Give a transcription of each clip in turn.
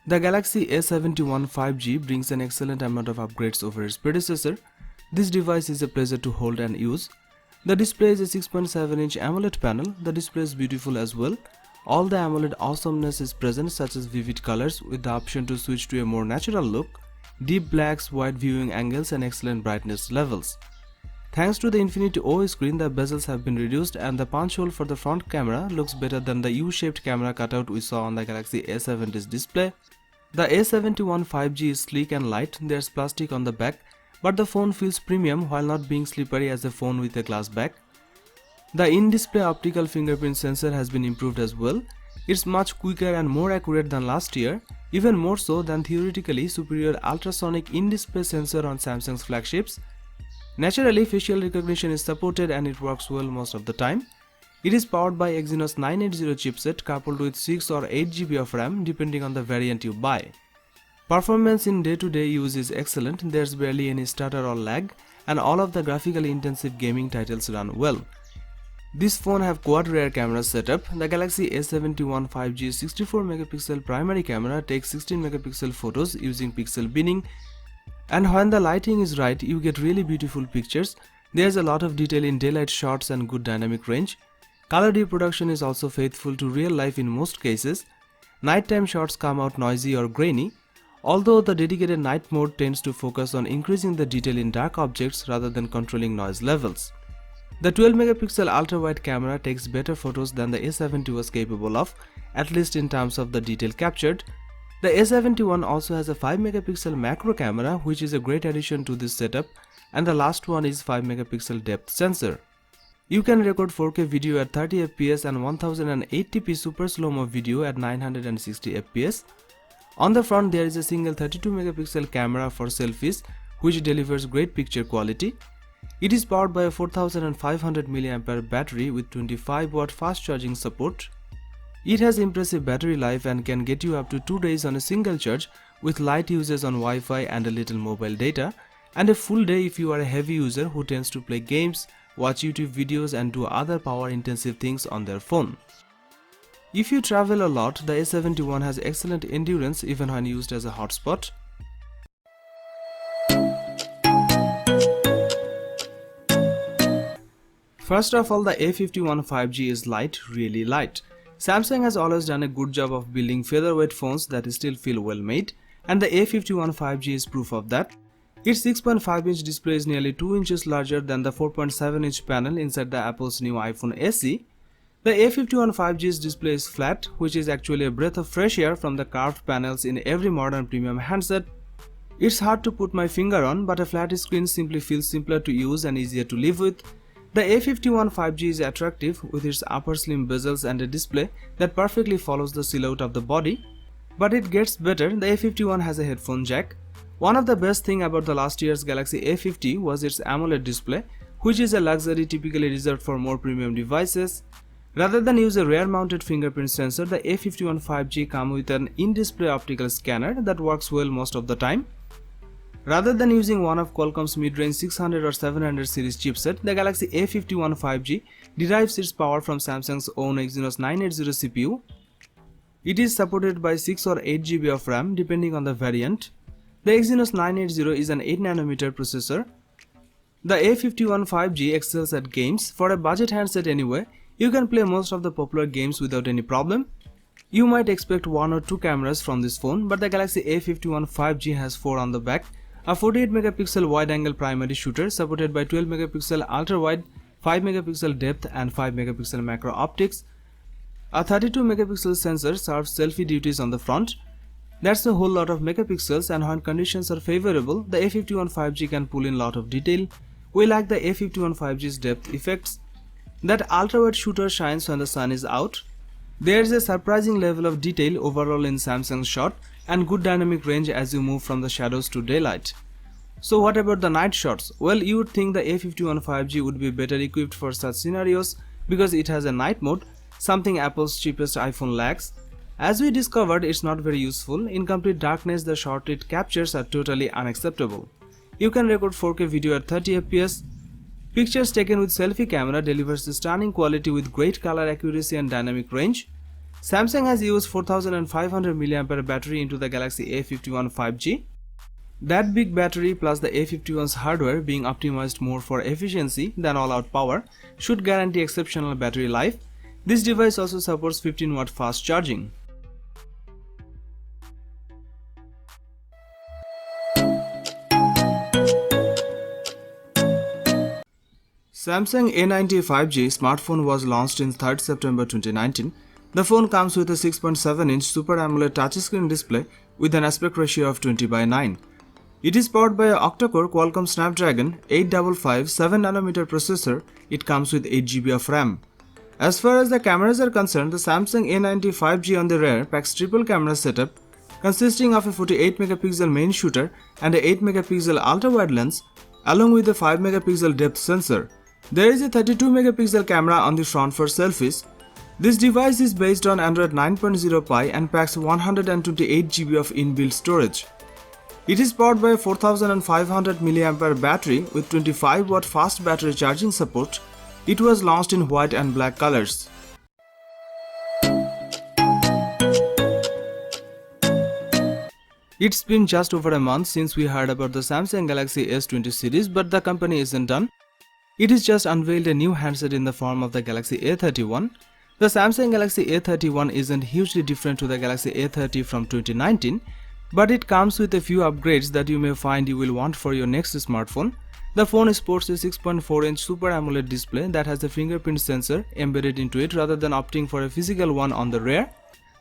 The Galaxy S71 5G brings an excellent amount of upgrades over its predecessor. This device is a pleasure to hold and use. The display is a 6.7-inch AMOLED panel. The display is beautiful as well. All the AMOLED awesomeness is present, such as vivid colors with the option to switch to a more natural look, deep blacks, wide viewing angles and excellent brightness levels. Thanks to the Infinity O screen, the bezels have been reduced and the punch hole for the front camera looks better than the U-shaped camera cutout we saw on the Galaxy S70's display. The A71 5G is sleek and light. There's plastic on the back, but the phone feels premium while not being slippery as a phone with a glass back. The in-display optical fingerprint sensor has been improved as well. It's much quicker and more accurate than last year, even more so than theoretically superior ultrasonic in-display sensor on Samsung's flagships. Naturally, facial recognition is supported and it works well most of the time. It is powered by Exynos 980 chipset coupled with 6 or 8 GB of RAM depending on the variant you buy. Performance in day-to-day use is excellent. There's barely any stutter or lag and all of the graphically intensive gaming titles run well. This phone have quad rear camera setup. The Galaxy S71 5G 64 megapixel primary camera takes 16 megapixel photos using pixel binning, and when the lighting is right you get really beautiful pictures. There's a lot of detail in daylight shots and good dynamic range. Color reproduction is also faithful to real life in most cases. Nighttime shots come out noisy or grainy, although the dedicated night mode tends to focus on increasing the detail in dark objects rather than controlling noise levels. The 12 megapixel ultra-wide camera takes better photos than the A70 was capable of, at least in terms of the detail captured. The A71 also has a 5 megapixel macro camera, which is a great addition to this setup, and the last one is 5 megapixel depth sensor. You can record 4K video at 30 fps and 1080p super slow-mo video at 960 fps. On the front there is a single 32 megapixel camera for selfies which delivers great picture quality. It is powered by a 4500 mAh battery with 25 watt fast charging support. It has impressive battery life and can get you up to 2 days on a single charge with light usage on Wi-Fi and a little mobile data, and a full day if you are a heavy user who tends to play games, watch YouTube videos and do other power intensive things on their phone. If you travel a lot, the A71 has excellent endurance even when used as a hotspot. First of all, the A51 5G is light, really light. Samsung has always done a good job of building featherweight phones that still feel well made, and the A51 5G is proof of that. Its 6.5-inch display is nearly 2 inches larger than the 4.7-inch panel inside the Apple's new iPhone SE. The A51 5G's display is flat, which is actually a breath of fresh air from the curved panels in every modern premium handset. It's hard to put my finger on, but a flat screen simply feels simpler to use and easier to live with. The A51 5G is attractive with its upper slim bezels and a display that perfectly follows the silhouette of the body. But it gets better. The A51 has a headphone jack. One of the best things about the last year's Galaxy A50 was its AMOLED display, which is a luxury typically reserved for more premium devices. Rather than use a rear-mounted fingerprint sensor, the A51 5G comes with an in-display optical scanner that works well most of the time. Rather than using one of Qualcomm's mid-range 600 or 700 series chipset, the Galaxy A51 5G derives its power from Samsung's own Exynos 980 CPU. It is supported by 6 or 8 GB of RAM depending on the variant. The Exynos 980 is an 8nm processor. The A51 5G excels at games. For a budget handset anyway, you can play most of the popular games without any problem. You might expect 1 or 2 cameras from this phone, but the Galaxy A51 5G has 4 on the back. A 48 megapixel wide-angle primary shooter supported by 12 megapixel ultra-wide, 5 megapixel depth and 5 megapixel macro optics. A 32 megapixel sensor serves selfie duties on the front. That's a whole lot of megapixels, and when conditions are favorable, the A51 5G can pull in lot of detail. We like the A51 5G's depth effects. That ultra-wide shooter shines when the sun is out. There is a surprising level of detail overall in Samsung's shot and good dynamic range as you move from the shadows to daylight. So what about the night shots? Well, you would think the A51 5G would be better equipped for such scenarios because it has a night mode, something Apple's cheapest iPhone lacks. As we discovered, it's not very useful. In complete darkness, the shot it captures are totally unacceptable. You can record 4K video at 30 fps. Pictures taken with selfie camera delivers stunning quality with great color accuracy and dynamic range. Samsung has used 4500 mAh battery into the Galaxy A51 5G. That big battery plus the A51's hardware being optimized more for efficiency than all-out power should guarantee exceptional battery life. This device also supports 15-watt fast charging. Samsung A90 5G smartphone was launched in 3rd September 2019. The phone comes with a 6.7-inch Super AMOLED touchscreen display with an aspect ratio of 20:9. It is powered by a octa-core Qualcomm Snapdragon 855 7nm processor. It comes with 8GB of RAM. As far as the cameras are concerned, the Samsung A90 5G on the rear packs triple camera setup consisting of a 48MP main shooter and a 8MP ultra-wide lens along with a 5MP depth sensor. There is a 32MP camera on the front for selfies. This device is based on Android 9.0 Pie and packs 128GB of inbuilt storage. It is powered by a 4500 mAh battery with 25-watt fast battery charging support. It was launched in white and black colors. It's been just over a month since we heard about the Samsung Galaxy S20 series, but the company isn't done. It has just unveiled a new handset in the form of the Galaxy A31. The Samsung Galaxy A31 isn't hugely different to the Galaxy A30 from 2019, but it comes with a few upgrades that you may find you will want for your next smartphone. The phone sports a 6.4-inch Super AMOLED display that has a fingerprint sensor embedded into it rather than opting for a physical one on the rear.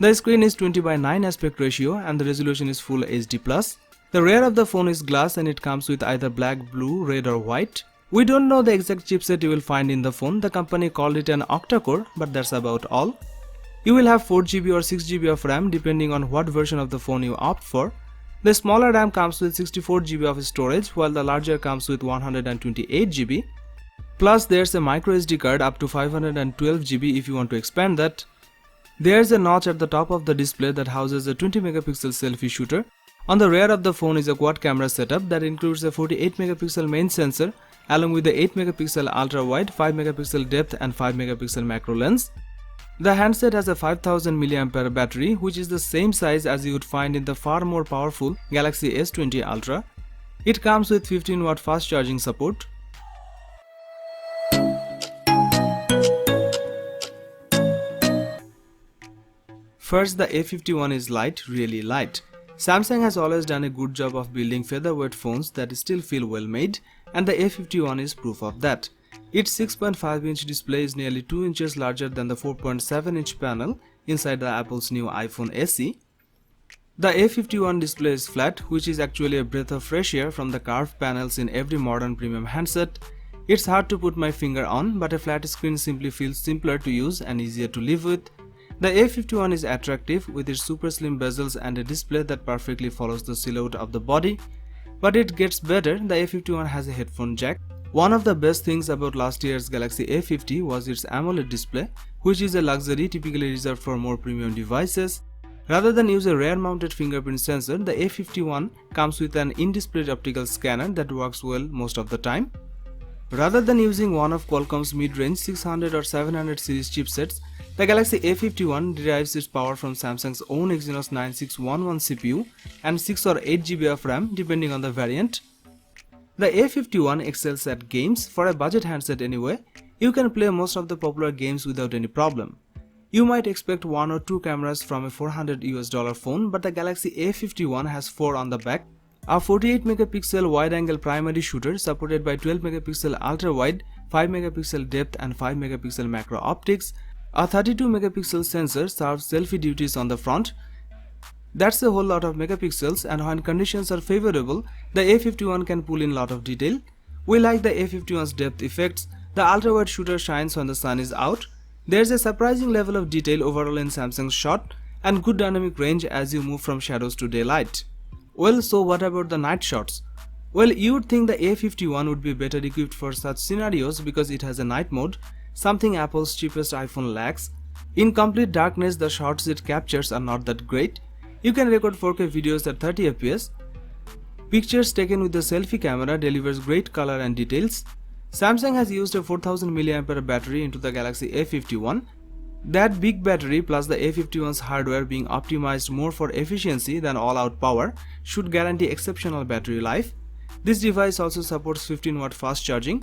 The screen is 20:9 aspect ratio and the resolution is Full HD+. The rear of the phone is glass and it comes with either black, blue, red or white. We don't know the exact chipset you will find in the phone. The company called it an octa-core, but that's about all. You will have 4GB or 6GB of RAM depending on what version of the phone you opt for. The smaller RAM comes with 64GB of storage while the larger comes with 128GB. Plus there's a microSD card up to 512GB if you want to expand that. There's a notch at the top of the display that houses a 20MP selfie shooter. On the rear of the phone is a quad camera setup that includes a 48MP main sensor along with the 8MP ultra wide, 5MP depth and 5MP macro lens. The handset has a 5000 mAh battery which is the same size as you would find in the far more powerful Galaxy S20 Ultra. It comes with 15-watt fast charging support. First, the A51 is light, really light. Samsung has always done a good job of building featherweight phones that still feel well made, and the A51 is proof of that. Its 6.5-inch display is nearly 2 inches larger than the 4.7-inch panel inside the Apple's new iPhone SE. The A51 display is flat, which is actually a breath of fresh air from the curved panels in every modern premium handset. It's hard to put my finger on, but a flat screen simply feels simpler to use and easier to live with. The A51 is attractive with its super slim bezels and a display that perfectly follows the silhouette of the body. But it gets better, the A51 has a headphone jack. One of the best things about last year's Galaxy A50 was its AMOLED display, which is a luxury typically reserved for more premium devices. Rather than use a rear-mounted fingerprint sensor, the A51 comes with an in-display optical scanner that works well most of the time. Rather than using one of Qualcomm's mid-range 600 or 700 series chipsets, the Galaxy A51 derives its power from Samsung's own Exynos 9611 CPU and 6 or 8GB of RAM depending on the variant. The A51 excels at games. For a budget handset anyway, you can play most of the popular games without any problem. You might expect 1 or 2 cameras from a $400 phone, but the Galaxy A51 has 4 on the back. A 48MP wide-angle primary shooter supported by 12MP ultra-wide, 5MP depth and 5MP macro optics. A 32MP sensor serves selfie duties on the front. That's a whole lot of megapixels, and when conditions are favorable, the A51 can pull in a lot of detail. We like the A51's depth effects. The ultra-wide shooter shines when the sun is out. There's a surprising level of detail overall in Samsung's shot and good dynamic range as you move from shadows to daylight. Well, so what about the night shots? Well, you would think the A51 would be better equipped for such scenarios because it has a night mode, something Apple's cheapest iPhone lacks. In complete darkness, the shots it captures are not that great. You can record 4K videos at 30fps. Pictures taken with the selfie camera delivers great color and details. Samsung has used a 4000 mAh battery into the Galaxy A51. That big battery plus the A51's hardware being optimized more for efficiency than all-out power should guarantee exceptional battery life. This device also supports 15-watt fast charging,